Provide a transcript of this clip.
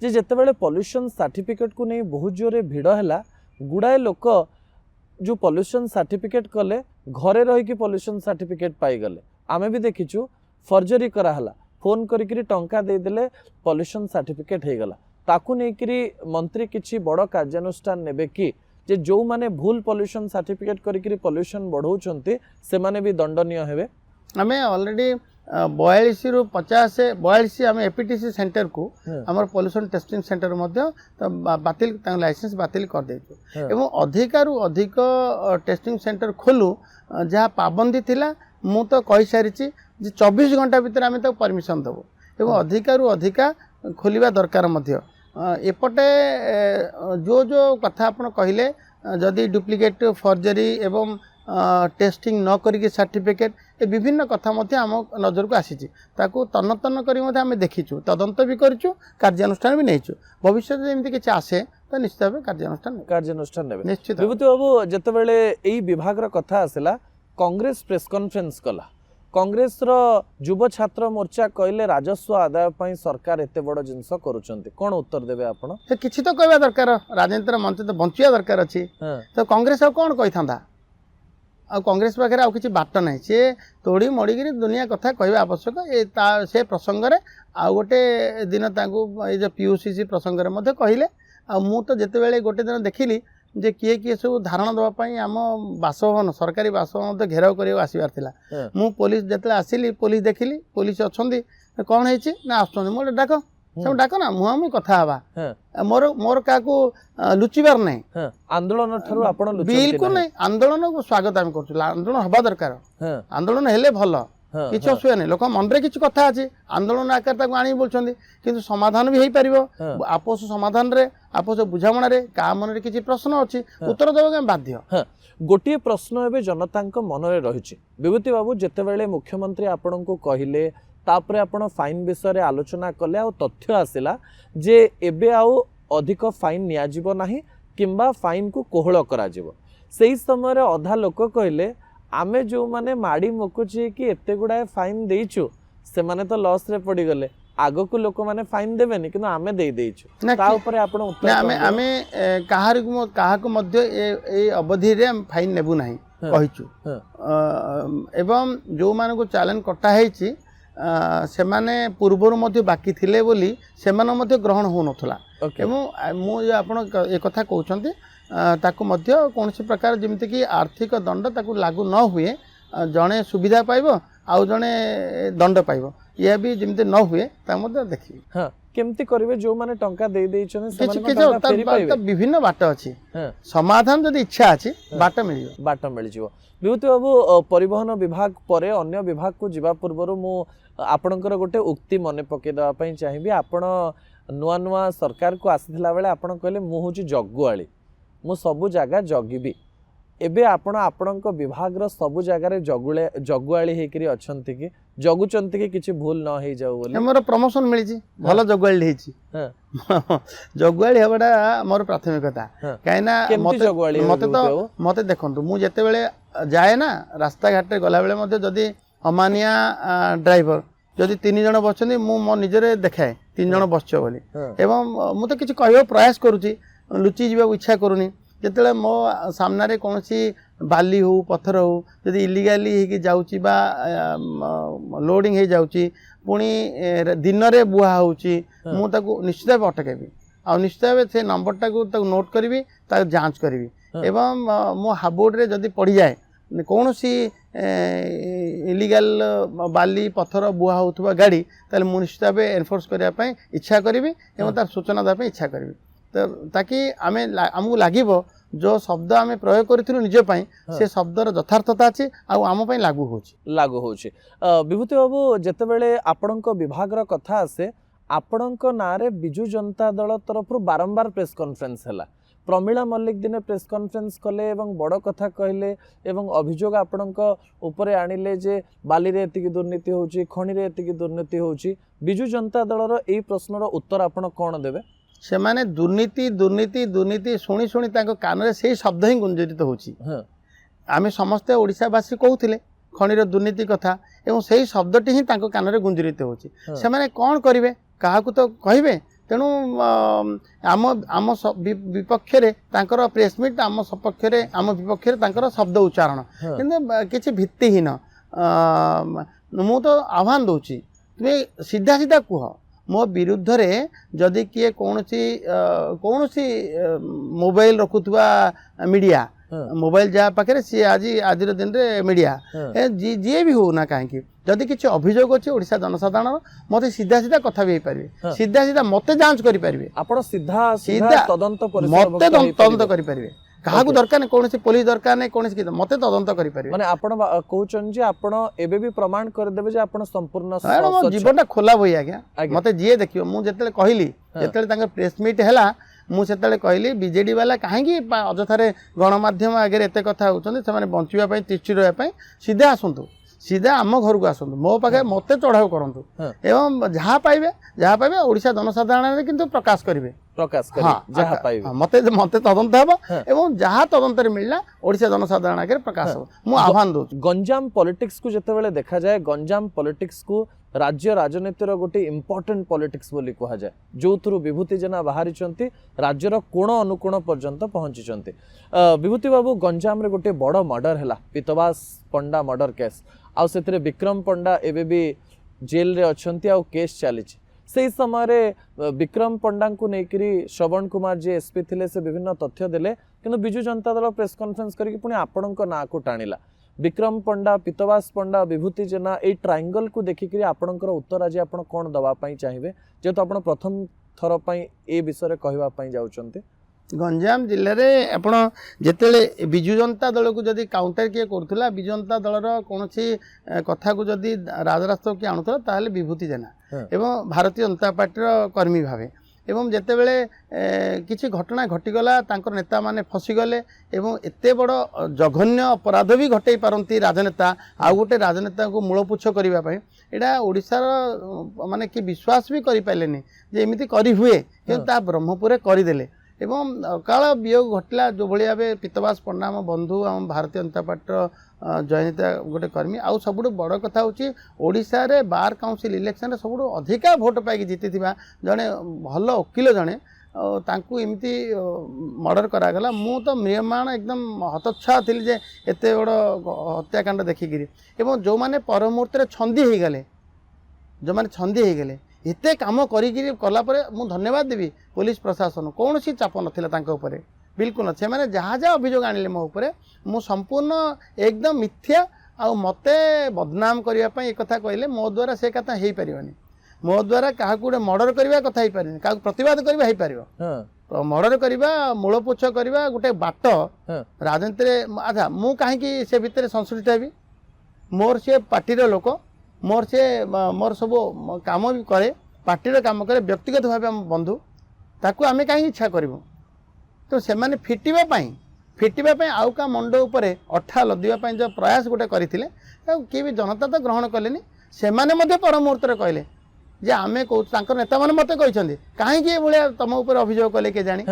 जे जेतेबेले pollution certificate को नहीं बहुत जोरे भिड़ है गुड़ाए लोक जो पॉल्यूशन सर्टिफिकेट कले घरे रही पॉल्यूशन सर्टिफिकेट पाईगले आमे भी देखीचु फर्जरी कराला फोन करी टंका देदेले पॉल्यूशन सर्टिफिकेट हो गला ताकू नहीं मंत्री किसी बड़ कार्यानुष्ठान नेबे कि जे जो माने भूल पॉल्यूशन सर्टिफिकेट करी पॉल्यूशन बढ़ाउछंती से माने भी दंडनीय हेबे आम ऑलरेडी 42 रु 50 42 आम एपीटीसी सेंटर को आम पॉल्यूशन टेस्टिंग सेंटर बातिल लाइसेंस बातिल कर देचु एवं अधिकारु अधिक टेस्टिंग सेंटर खोलू जहाँ पाबंदी थिला मु तो कहि सारी जे 24 घंटा भीतर आम तो परमिशन देबो एवं अधिकारु अधिका खोलिबा दरकार मध्य एपटे जो जो कथा आपण कहले जदि डुप्लिकेट फर्जरी एवं टेस्टिंग न करिके सर्टिफिकेट ए विभिन्न कथा मध्य आम नजर को आसी ताकू तन्न तन्न करी मध्य आम देखीचु तदंत भी करिचु कार्यानुष्ठान भी नहींचु भविष्य जेमति किछि आसे तो निश्चित भाव कार्यानुष्ठान नेबे निश्चित विभूति बाबू जेतेबेले एई विभाग र कथा आसिला कांग्रेस प्रेस कॉन्फ्रेंस कला कांग्रेस रो युव छात्र मोर्चा कहले राजस्व आदाय पई सरकार एते बड़ जिंस करूचंती कोन उत्तर देबे आपण किछि तो कहबा दरकार राजनीतिर मंच तो बंचिया दरकार अछि तो कांग्रेस आ कोन कहिथांदा आ कांग्रेस पाखे आ किछि बाट नाही से तोड़ी मोड़ी दुनिया कथा कहबा आवश्यक से प्रसंग रे आ गोटे दिन तांको ए जे पीयूसीसी प्रसंग रे मध्ये कहिले आ मु तो जेते बेले गोटे दिन देखिली जे किए किए सब धारणा देवा आम बासभवन सरकारी बासभवन घेराव कर आसबार था मु पुलिस जिते आसिली पुलिस देखिली पुलिस अच्छा कौन है ना आस डाक सब डाक ना मुहां कथा हवा मोर मोर क्या लुचिबार ना आंदोलन बिल्कुल नहीं आंदोलन को स्वागत आम कर आंदोलन हवा दरकार आंदोलन हेले भल किसी असुविधा नहीं लोक मन में किसी कथा अच्छी आंदोलन आकार आनी बोलते कि समाधान भी हो पार आपस समाधान रे आपस बुझामण क्या मन में किसी प्रश्न अच्छी उत्तर देवा बाध्य गोटे प्रश्न एवं जनता मन में रही विभूति बाबू जितेबाला मुख्यमंत्री आपण को कहले तापरे आपण फाइन विषय आलोचना कले आ तथ्य आसला जे एबे आउ अधिक फाइन नियाजिबो नाही किंबा फाइन को कोहल करा जिवो सेही समय अधा लोक कहले आमे जो माने माड़ी मुकुची कि एते गुड़ाए फाइन देइछु से माने तो लॉस रे पड़ी गले आगो को लोक माने फाइन देबेनी किंतु आमे देई देइछु ता ऊपर आपण उत्तर आमे काहा को मध्य ए अवधि रे हम फाइन नेबु नाही कहिछु एवं जो मान को चैलेंज कटा हेछि से माने पूर्वर मध्य बाकी थिले बोली से माने मध्य ग्रहण हो नथला एवं मु आपण ए कथा कहउछंती ताकू मध्य कौन प्रकार जमती कि आर्थिक दंड ताकू लागू न हुए जड़े सुविधा पाइब आउ जड़े दंड पाइब यह भी जमती न हुए देखिए हाँ केमती करिवे जो माने टंका दे देइ विभिन्न बाट अच्छी समाधान जदि इच्छा अच्छी बाट मिल जिवो विभूति बाबू परिवहन विभाग परे अन्य विभाग को जीवा पूर्व मु आपणकर गोटे उक्ति मन पकेदा पई चाहिबी आपण नुआ नुआ सरकार को आसीथिला बेले आपण कहले मु होची जगुआली मु सबु जगह जगिबी एबे आपण आपणक विभाग रो सबु जगह रे जगुआली हेकरी अछंती कि जगुचंती कि किछि भूल न हे जाऊ बोली हमर प्रमोशन मिली छी भलो जगुआली हेछि जगुआली हेबडा मोर प्राथमिकता काइना मते देखंतु मु जते बेले जाए ना रास्ता घाट रे गला बेले मते जदी अमानिया ड्राइवर जदि 3 जण बसछन्ती मु मो निजरे देखाए 3 जण बसछ बोली एवं मु तो किछि कहयो प्रयास करूची लुचि जीवा इच्छा करूनी जिते मो सामने कौन बाली हो पत्थर हो जदि इलिगाली हो जाऊँगी बा लोडिंग हो जाऊँगी पुणी दिन में बुआ होची मुझे निश्चित भाव अटकेबी आ निश्चित भाव से नंबरटा को नोट करी जांच करी एवं मो हाबोर्ड जदि पड़ जाए कौन सी इलिगाल बाली पत्थर बुआ होता गाड़ी ताले मु निश्चित भाव एनफोर्स करने इच्छा करी एवं तार सूचना देवाई इच्छा करी तो ताकि आमे आमको लागिबो जो शब्द आमे प्रयोग करिथिलु निज पई से शब्दर यथार्थता अछि आ आम पई लागू होछि विभूति बाबू जेतेबेले आपणक विभागर कथा आसे आपणक नारे बिजु जनता दल तरफ बारंबार प्रेस कॉन्फ्रेंस हला प्रमिला मल्लिक दिने प्रेस कॉन्फ्रेंस कले एवं बड़ कथा कहले एवं अभियोग आपणक ऊपर आनिले जे बाली रे एतिकी दुर्नीति होछि खणी रे एतिकी दुर्नीति होछि बिजु जनता दलर एई प्रश्नर उत्तर आपण कोन देबे से माने दुर्नीति दुर्नीति दुर्नीति शुणी शुणी कान से शब्द ही गुंजरित होची आमे समस्ते ओडिशावासी कहूथिले खणीर दुर्नीति कथा एवं से शब्दटी ही कान में गुंजरित होची से माने कौन करिवे काहाकू तो कहिबे तेणु आम आम विपक्षरे तांकर प्रेस मीट आम सपक्षरे आम विपक्षरे तांकर शब्द उच्चारण किंतु किछि भित्तिहीन मु तो आह्वान दूची तुम्हें सीधा सीधा कह मो विरुद्ध रे जदि किए कौन मोबाइल रखुवा मीडिया मोबाइल जहाँ पाखे सी आज आज दिन रे मीडिया जी भी हो ना कहीं जदि किसी अभियोग अच्छे ओडिशा जनसाधारण मत सीधा सीधा कथा भी पारे सीधा सीधा मत जांच करें आपण सीधा सीधा तदंत मत तदंत करें क्या दरकार नहीं कौन पुलिस दरकार नहीं कौन मत तदंत करें माने आपण कहउछन जे आपण एबे भी प्रमाण कर देबे जे आपण संपूर्ण जीवनटा खोला बही आज्ञा मत जी देखियो मु जेतेले कहली जेतेले तांकर प्रेस मीट हैला मु सेतेले कहली बीजेडी वाला काहेकि अजथारे गणमाध्यम आगे एते कथा होउछन से माने बंचिबा पई तिष्ठि रहबा पई सीधा आसंतु सीधा आम घर को आसंतु मो पाखे मते चढ़ाऊ करंतु एवं जहाँ पाइबे ओडिशा जनसाधारण किंतु प्रकाश करिवे जहाँ पाइबे मते मते तदंत हबो एवं जहाँ तदंत रे मिलला ओडिशा जनसाधारण आगे प्रकाश हबो मु आह्वान दउ गंजाम पॉलिटिक्स को जते बेले देखा जाए गंजाम पॉलिटिक्स को राज्य राजनीतिर गोटे इंपोर्टेंट पॉलिटिक्स बोली कहा जाए जो थ्रु विभूति जेना बाहरी राज्यर कोण अनुकोण पर्यंत पहुंची विभूति बाबू गंजाम रे गोटे बड़ मर्डर है पीतवास पंडा मर्डर केस आउ से विक्रम पंडा एबे भी जेल रे अछंती आउ केस चली से समय रे विक्रम पंडा को लेकरी श्रवण कुमार जी एसपी थिले से विभिन्न तथ्य देले किंतु बिजु जनता दल प्रेस कॉन्फ्रेंस करके पुणी आपणक ना को टाणिला विक्रम पंडा पीतवास पंडा विभूति जेना ए ट्रायंगल को देखिक आपणकर उत्तर आज आप कौन दवाई चाहिए जेहेतु आप प्रथम थर ए विषय कहवाई जाऊँच गंजाम जिले में आपण जिते विजु जनता दल को जदि काउंटर किए करूला विजु जनता दलर कौन कथा को जदि राजरास्ता किए आणुला ताहले विभूति जेना एवं भारतीय जनता पार्टी कर्मी भावे एवं जिते बड़े किसी घटना घटीगला तांकर नेता माने फसीगले एवं एते बड़ जघन्य अपराध भी घटई पारती राजनेता आउ गोटे राजनेता को मूलपुछ करने एटा ओडिशार माने कि विश्वास भी करि पाइलेनी जे एमिति करि हुए कि ता ब्रह्मपुरे करदेले एवं अकाल वियोग घटला जो भाई भाव पीतवास पंडा आम बंधु आम भारतीय जनता पार्टी जयनेता गोटे कर्मी आउ सब बड़ कथा हूँ ओडिशा रे बार काउंसिल इलेक्शन सब अधिका भोट पाई जीति जड़े भल वकिल जड़े तांकु एमती मर्डर करागला मु तो म्रियमाण एकदम हतोत्साह थी जे एते बड़ हत्याकांड देखिकी एवं जो मैंने पर मुहूर्त छंदी हो गले जो मैंने छंदी हो गले एते काम कला मु धन्यवाद देवी पुलिस प्रशासन कौन सी चाप नाला बिल्कुल से मैंने जहाँ जहाँ अभियोग आनिले मो उपरे मु संपूर्ण एकदम मिथ्या आ मते बदनाम करने एक कथा कहले मो द्वारा से कथा हो पारनि मो द्वारा क्या गोटे मर्डर करने कथा हो पारे क्या प्रतिवाद करवा हो पार मर्डर करवा मूलपुछ करवा गोटे बाट राजनीति अच्छा मु कहीं से भितर संश्लिष्ट हेबी मोर से पार्टीर लोक मोर से मोर सब काम भी करे पार्टीर काम करे व्यक्तिगत भाव आम बंधु ताकू आम कहीं इच्छा करूँ तो से मैंने फिटापी आउ का मंड उपरे अठा लदिवाई जो प्रयास गोटे करते किए भी जनता तो ग्रहण कले से पर मुहूर्त कहले जे आमे नेता मैंने मत कहीं भाया तुम उपर अभियोग कले के जानी